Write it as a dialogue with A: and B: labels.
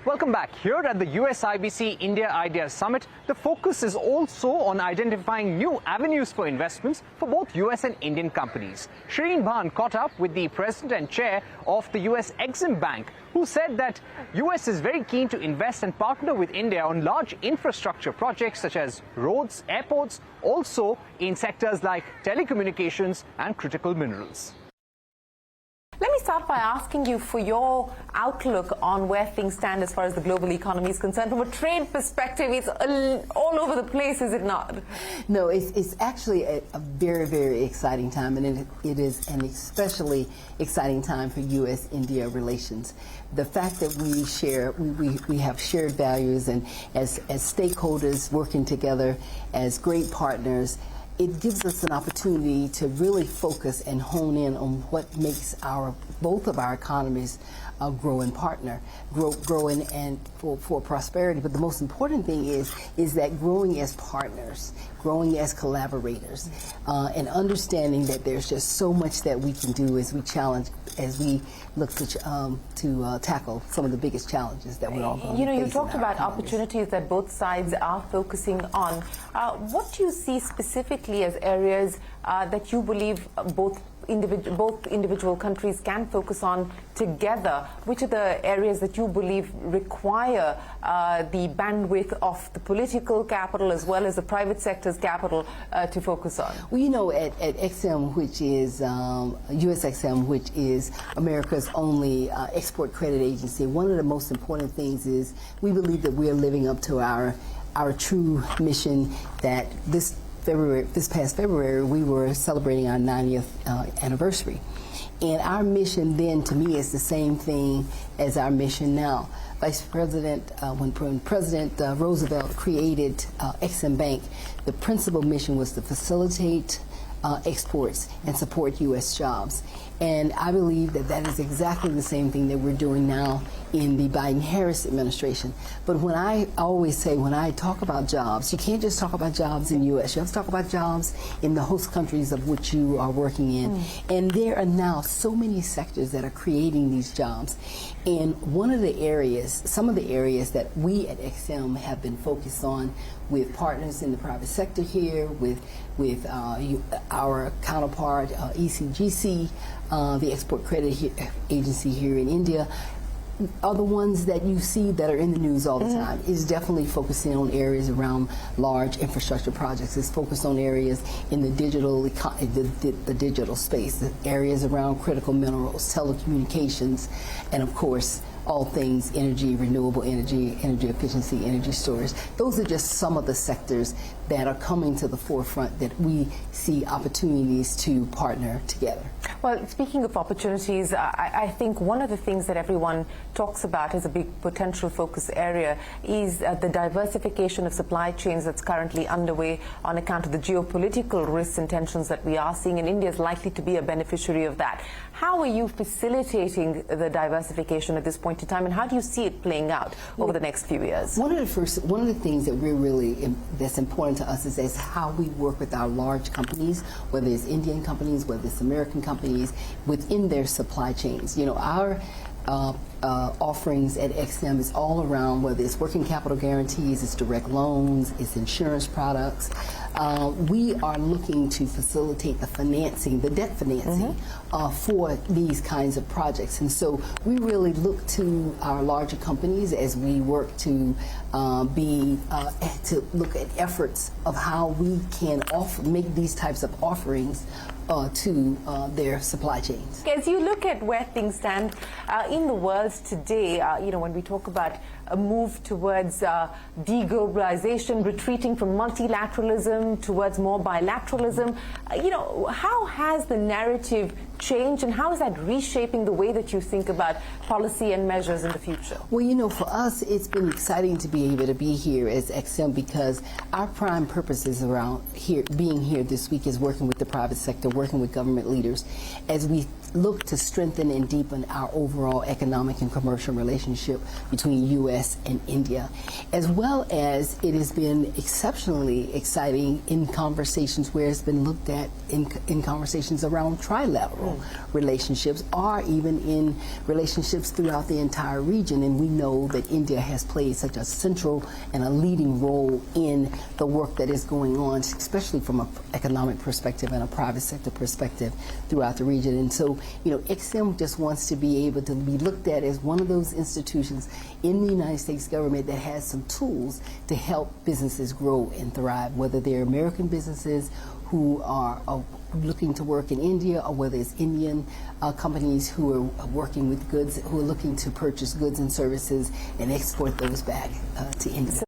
A: Welcome back. Here at the USIBC India Ideas Summit, the focus is also on identifying new avenues for investments for both US and Indian companies. Shireen Bhan caught up with the president and chair of the US Exim Bank, who said that US is very keen to invest and partner with India on large infrastructure projects such as roads, airports, also in sectors like telecommunications and critical minerals.
B: Let me start by asking you for your outlook on where things stand as far as the global economy is concerned. From a trade perspective, it's all over the place, is it not?
C: No, it's actually a very, very exciting time, and it is an especially exciting time for U.S. India relations. The fact that we have shared values, and as stakeholders working together as great partners, it gives us an opportunity to really focus and hone in on what makes both of our economies grow and growing and for prosperity. But the most important thing is that growing as partners, growing as collaborators, and understanding that there's just so much that we can do as we look to tackle some of the biggest challenges that we're all going to face.
B: You know, you talked about opportunities that both sides are focusing on. What do you see specifically as areas that you believe both individual countries can focus on together? Which are the areas that you believe require the bandwidth of the political capital as well as the private sector's capital to focus on?
C: Well, you know, at Exim, which is U.S. Exim, which is America's only export credit agency, one of the most important things is we believe that we are living up to our true mission. That this past February, we were celebrating our 90th anniversary. And our mission then, to me, is the same thing as our mission now. When President Roosevelt created Exim Bank, the principal mission was to facilitate exports and support U.S. jobs. And I believe that that is exactly the same thing that we're doing now in the Biden-Harris administration. But when I always say, when I talk about jobs, you can't just talk about jobs in the U.S. You have to talk about jobs in the host countries of which you are working in. And there are now so many sectors that are creating these jobs. And one of the areas, some of the areas that we at Exim have been focused on with partners in the private sector here, with our counterpart, ECGC, the Export Credit Agency here in India, are the ones that you see that are in the news all the time. Is definitely focusing on areas around large infrastructure projects. It's focused on areas in the digital space, the areas around critical minerals, telecommunications, and of course, all things energy, renewable energy, energy efficiency, energy storage. Those are just some of the sectors that are coming to the forefront that we see opportunities to partner together.
B: Well, speaking of opportunities, I think one of the things that everyone talks about as a big potential focus area is the diversification of supply chains that's currently underway on account of the geopolitical risks and tensions that we are seeing, and India is likely to be a beneficiary of that. How are you facilitating the diversification at this point in time, and how do you see it playing out over the next few years?
C: One of the things that that's important to us is how we work with our large companies, whether it's Indian companies, whether it's American companies, within their supply chains. You know, our offerings at Exim is all around, whether it's working capital guarantees, it's direct loans, it's insurance products. We are looking to facilitate the financing, the debt financing for these kinds of projects. And so we really look to our larger companies as we work to look at efforts of how we can make these types of offerings to their supply chains.
B: As you look at where things stand in the world today, you know, when we talk about a move towards deglobalization, retreating from multilateralism towards more bilateralism, you know, how has the narrative changed, and how is that reshaping the way that you think about policy and measures in the future?
C: Well, you know, for us, it's been exciting to be able to be here as Exim, because our prime purpose is around being here this week is working with the private sector, working with government leaders as we look to strengthen and deepen our overall economic and commercial relationship between U.S. U.S. and India, as well as it has been exceptionally exciting in conversations where it's been looked at in conversations around trilateral relationships, or even in relationships throughout the entire region. And we know that India has played such a central and a leading role in the work that is going on, especially from an economic perspective and a private sector perspective throughout the region. And so, ICSIM just wants to be able to be looked at as one of those institutions in the United States government that has some tools to help businesses grow and thrive, whether they're American businesses who are looking to work in India, or whether it's Indian companies who are working with goods, who are looking to purchase goods and services and export those back to India.